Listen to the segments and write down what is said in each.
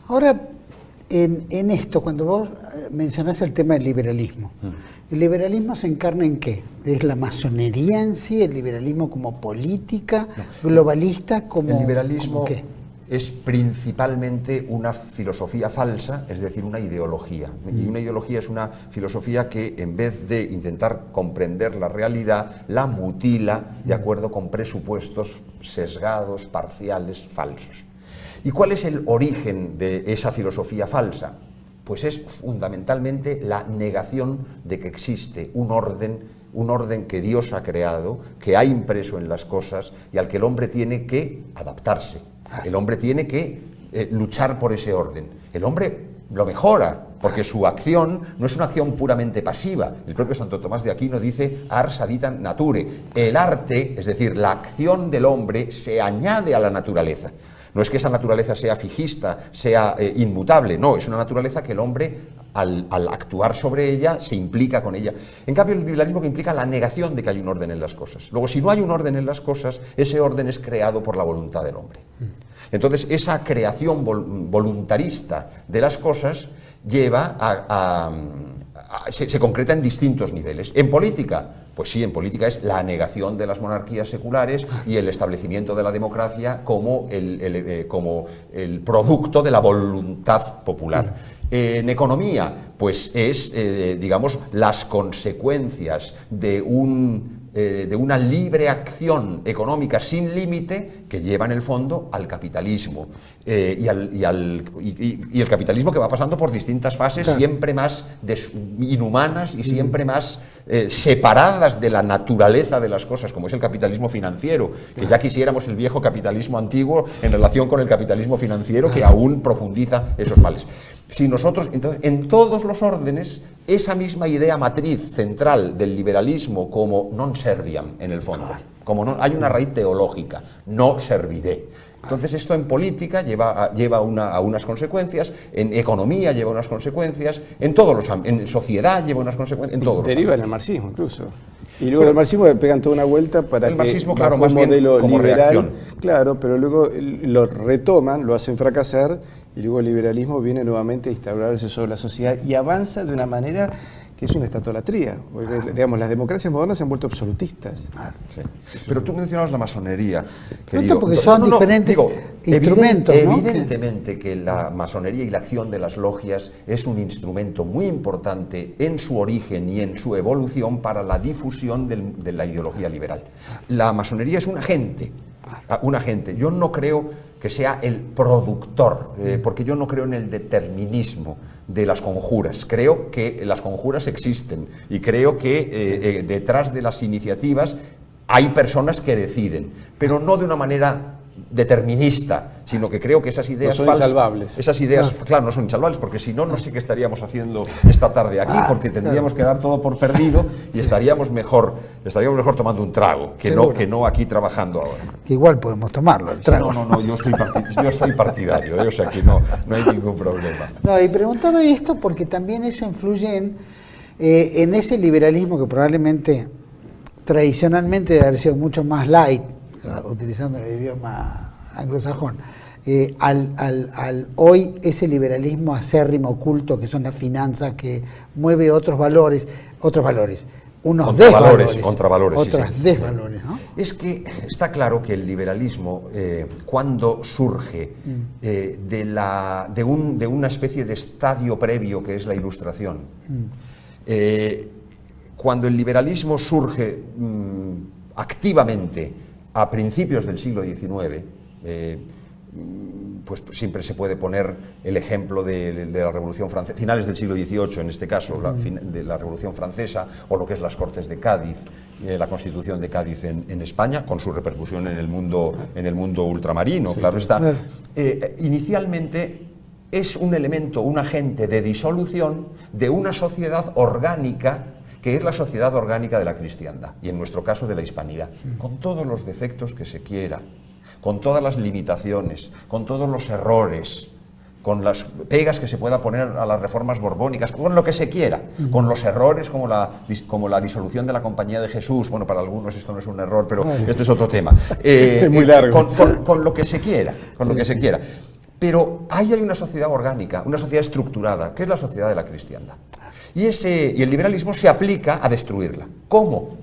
Ahora, en esto, cuando vos mencionás el tema del liberalismo, ¿el liberalismo se encarna en qué? ¿Es la masonería en sí? ¿El liberalismo como política globalista? Como, el liberalismo ¿como qué? Es principalmente una filosofía falsa, es decir, una ideología. Y una ideología es una filosofía que, en vez de intentar comprender la realidad, la mutila de acuerdo con presupuestos sesgados, parciales, falsos. ¿Y cuál es el origen de esa filosofía falsa? Pues es fundamentalmente la negación de que existe un orden que Dios ha creado, que ha impreso en las cosas y al que el hombre tiene que adaptarse. El hombre tiene que luchar por ese orden. El hombre lo mejora, porque su acción no es una acción puramente pasiva. El propio Santo Tomás de Aquino dice ars aditant nature. El arte, es decir, la acción del hombre, se añade a la naturaleza. No es que esa naturaleza sea fijista, sea inmutable, no, es una naturaleza que el hombre, al actuar sobre ella, se implica con ella. En cambio, el liberalismo que implica la negación de que hay un orden en las cosas. Luego, si no hay un orden en las cosas, ese orden es creado por la voluntad del hombre. Entonces, esa creación voluntarista de las cosas lleva se concreta en distintos niveles. En política, pues sí, en política es la negación de las monarquías seculares y el establecimiento de la democracia como el producto de la voluntad popular. En economía, pues es, digamos, las consecuencias de una libre acción económica sin límite que lleva en el fondo al capitalismo y el capitalismo que va pasando por distintas fases, claro, siempre más inhumanas y siempre más separadas de la naturaleza de las cosas, como es el capitalismo financiero, que ya quisiéramos el viejo capitalismo antiguo en relación con el capitalismo financiero que aún profundiza esos males. Si nosotros, entonces, en todos los órdenes, esa misma idea matriz central del liberalismo como non serviam, en el fondo, como no, hay una raíz teológica, no serviré. Entonces esto en política lleva a unas consecuencias, en economía lleva unas consecuencias, en sociedad lleva unas consecuencias, en todos los deriva en el marxismo incluso. Y luego del marxismo le pegan toda una vuelta para el marxismo, claro, bajo más bien modelo como liberal, reacción. Claro, pero luego lo retoman, lo hacen fracasar y luego el liberalismo viene nuevamente a instaurarse sobre la sociedad y avanza de una manera que es una estatolatría. Digamos, las democracias modernas se han vuelto absolutistas. Sí. Pero tú mencionabas la masonería, querido. Porque son diferentes instrumentos, ¿no? Evidentemente que la masonería y la acción de las logias es un instrumento muy importante en su origen y en su evolución para la difusión de la ideología liberal. La masonería es un agente. Yo no creo que sea el productor, porque yo no creo en el determinismo de las conjuras. Creo que las conjuras existen y creo que detrás de las iniciativas hay personas que deciden, pero no de una manera determinista, sino que creo que esas ideas no son insalvables. Esas ideas, claro, no son insalvables, porque si no, no sé qué estaríamos haciendo esta tarde aquí, porque tendríamos que dar todo por perdido y estaríamos mejor tomando un trago, que no aquí trabajando ahora. Que igual podemos tomarlo, el trago. No, yo soy partidario, o sea que no hay ningún problema. No, y preguntaba esto porque también eso influye en ese liberalismo que probablemente tradicionalmente debe haber sido mucho más light, utilizando el idioma anglosajón, al hoy ese liberalismo acérrimo oculto que son las finanzas, que mueve otros valores, unos desvalores, otras desvalores, ¿no? Es que está claro que el liberalismo, cuando surge de una especie de estadio previo que es la Ilustración, cuando el liberalismo surge activamente a principios del siglo XIX, pues siempre se puede poner el ejemplo de la Revolución Francesa, finales del siglo XVIII en este caso, de la Revolución Francesa, o lo que es las Cortes de Cádiz, la Constitución de Cádiz en España, con su repercusión en el mundo ultramarino, sí, claro está. Inicialmente es un elemento, un agente de disolución de una sociedad orgánica, que es la sociedad orgánica de la cristiandad, y en nuestro caso de la hispanidad, con todos los defectos que se quiera, con todas las limitaciones, con todos los errores, con las pegas que se pueda poner a las reformas borbónicas, con lo que se quiera, con los errores como la disolución de la Compañía de Jesús. Bueno, para algunos esto no es un error, pero este es otro tema. Es muy largo. Con lo que se quiera, Pero ahí hay una sociedad orgánica, una sociedad estructurada, que es la sociedad de la cristiandad. Y el liberalismo se aplica a destruirla. ¿Cómo?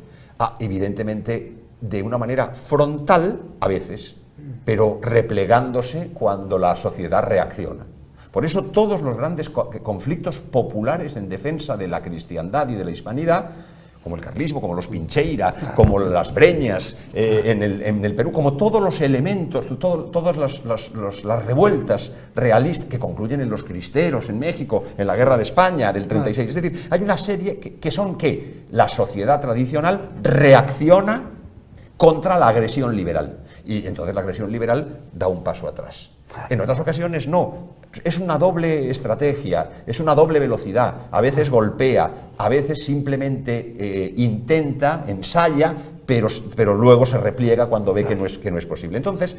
Evidentemente, de una manera frontal, a veces, pero replegándose cuando la sociedad reacciona. Por eso todos los grandes conflictos populares en defensa de la cristiandad y de la hispanidad, como el carlismo, como los Pincheira, como las Breñas en el Perú, como todos los elementos, todas las revueltas realistas que concluyen en los cristeros en México, en la Guerra de España del 36. Es decir, hay una serie que son que la sociedad tradicional reacciona contra la agresión liberal. Y entonces la agresión liberal da un paso atrás. En otras ocasiones no. Es una doble estrategia, es una doble velocidad. A veces golpea, a veces simplemente intenta, ensaya, pero luego se repliega cuando ve que no es posible. Entonces,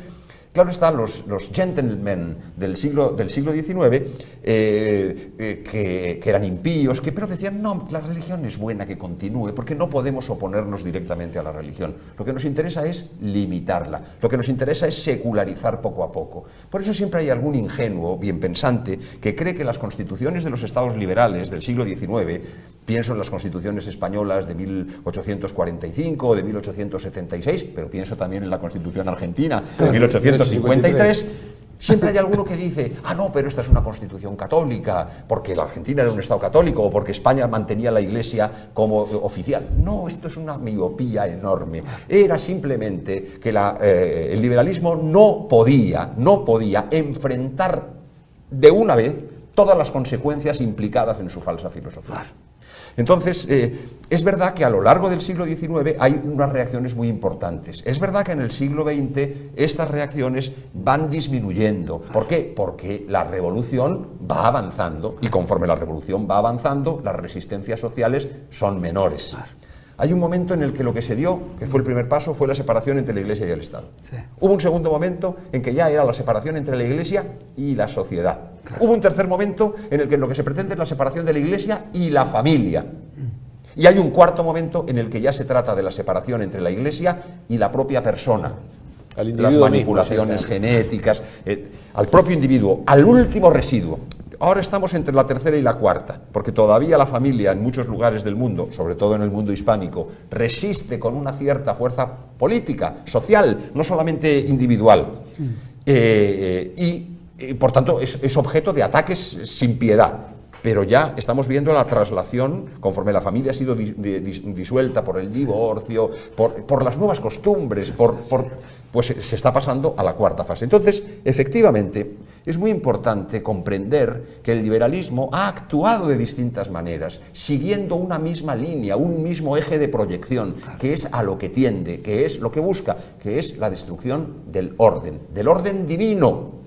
claro está, los gentlemen del siglo XIX, que eran impíos, pero decían, no, la religión es buena que continúe, porque no podemos oponernos directamente a la religión. Lo que nos interesa es limitarla, lo que nos interesa es secularizar poco a poco. Por eso siempre hay algún ingenuo, bien pensante, que cree que las constituciones de los estados liberales del siglo XIX, pienso en las constituciones españolas de 1845 o de 1876, pero pienso también en la Constitución argentina de 1853, siempre hay alguno que dice, no, pero esta es una constitución católica, porque la Argentina era un estado católico, o porque España mantenía la Iglesia como oficial. No, esto es una miopía enorme. Era simplemente que el liberalismo no podía enfrentar de una vez todas las consecuencias implicadas en su falsa filosofía. Entonces, es verdad que a lo largo del siglo XIX hay unas reacciones muy importantes. Es verdad que en el siglo XX estas reacciones van disminuyendo. ¿Por qué? Porque la revolución va avanzando y conforme la revolución va avanzando, las resistencias sociales son menores. Hay un momento en el que lo que se dio, que fue el primer paso, fue la separación entre la Iglesia y el Estado. Sí. Hubo un segundo momento en que ya era la separación entre la Iglesia y la sociedad. Claro. Hubo un tercer momento en el que lo que se pretende es la separación de la Iglesia y la familia. Y hay un cuarto momento en el que ya se trata de la separación entre la Iglesia y la propia persona. Las manipulaciones genéticas, al propio individuo, al último residuo. Ahora estamos entre la tercera y la cuarta, porque todavía la familia en muchos lugares del mundo, sobre todo en el mundo hispánico, resiste con una cierta fuerza política, social, no solamente individual. Y por tanto es objeto de ataques sin piedad. Pero ya estamos viendo la traslación, conforme la familia ha sido disuelta por el divorcio, por las nuevas costumbres, pues se está pasando a la cuarta fase. Entonces, efectivamente, es muy importante comprender que el liberalismo ha actuado de distintas maneras, siguiendo una misma línea, un mismo eje de proyección, que es a lo que tiende, que es lo que busca, que es la destrucción del orden divino.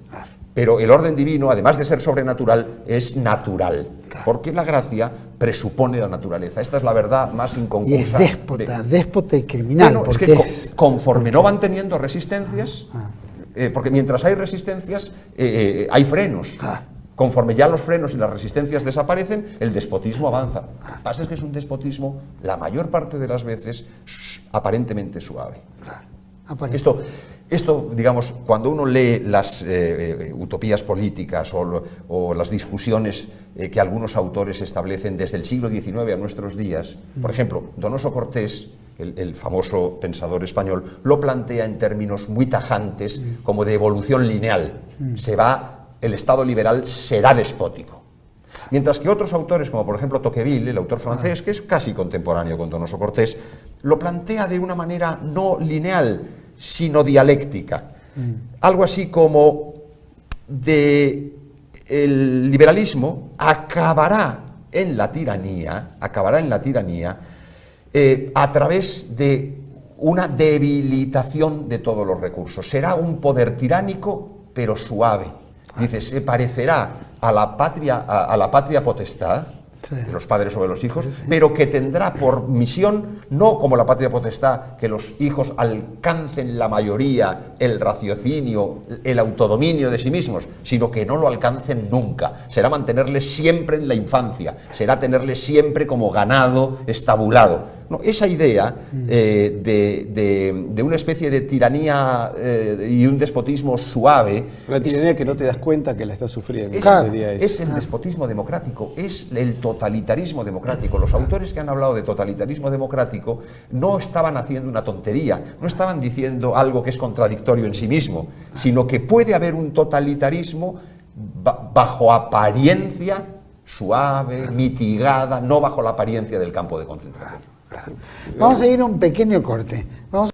Pero el orden divino, además de ser sobrenatural, es natural, porque la gracia presupone la naturaleza. Esta es la verdad más inconfusa. Y es déspota y criminal. Bueno, es que conforme no van teniendo resistencias, porque mientras hay resistencias, hay frenos. Conforme ya los frenos y las resistencias desaparecen, el despotismo avanza. Lo que pasa es que es un despotismo, la mayor parte de las veces, aparentemente suave. Esto, digamos, cuando uno lee las utopías políticas o las discusiones que algunos autores establecen desde el siglo XIX a nuestros días, por ejemplo, Donoso Cortés, el famoso pensador español, lo plantea en términos muy tajantes como de evolución lineal. El Estado liberal será despótico. Mientras que otros autores, como por ejemplo Tocqueville, el autor francés, que es casi contemporáneo con Donoso Cortés, lo plantea de una manera no lineal, sino dialéctica. Algo así como el liberalismo acabará en la tiranía a través de una debilitación de todos los recursos. Será un poder tiránico, pero suave. Dice, se parecerá a la patria potestad, de los padres sobre los hijos, pero que tendrá por misión, no como la patria potestad, que los hijos alcancen la mayoría, el raciocinio, el autodominio de sí mismos, sino que no lo alcancen nunca. Será mantenerles siempre en la infancia, será tenerles siempre como ganado estabulado. No, esa idea de una especie de tiranía y un despotismo suave... Una tiranía que no te das cuenta que la estás sufriendo. Es el despotismo democrático, es el totalitarismo democrático. Los autores que han hablado de totalitarismo democrático no estaban haciendo una tontería, no estaban diciendo algo que es contradictorio en sí mismo, sino que puede haber un totalitarismo bajo apariencia suave, mitigada, no bajo la apariencia del campo de concentración. Vamos a ir a un pequeño corte. Vamos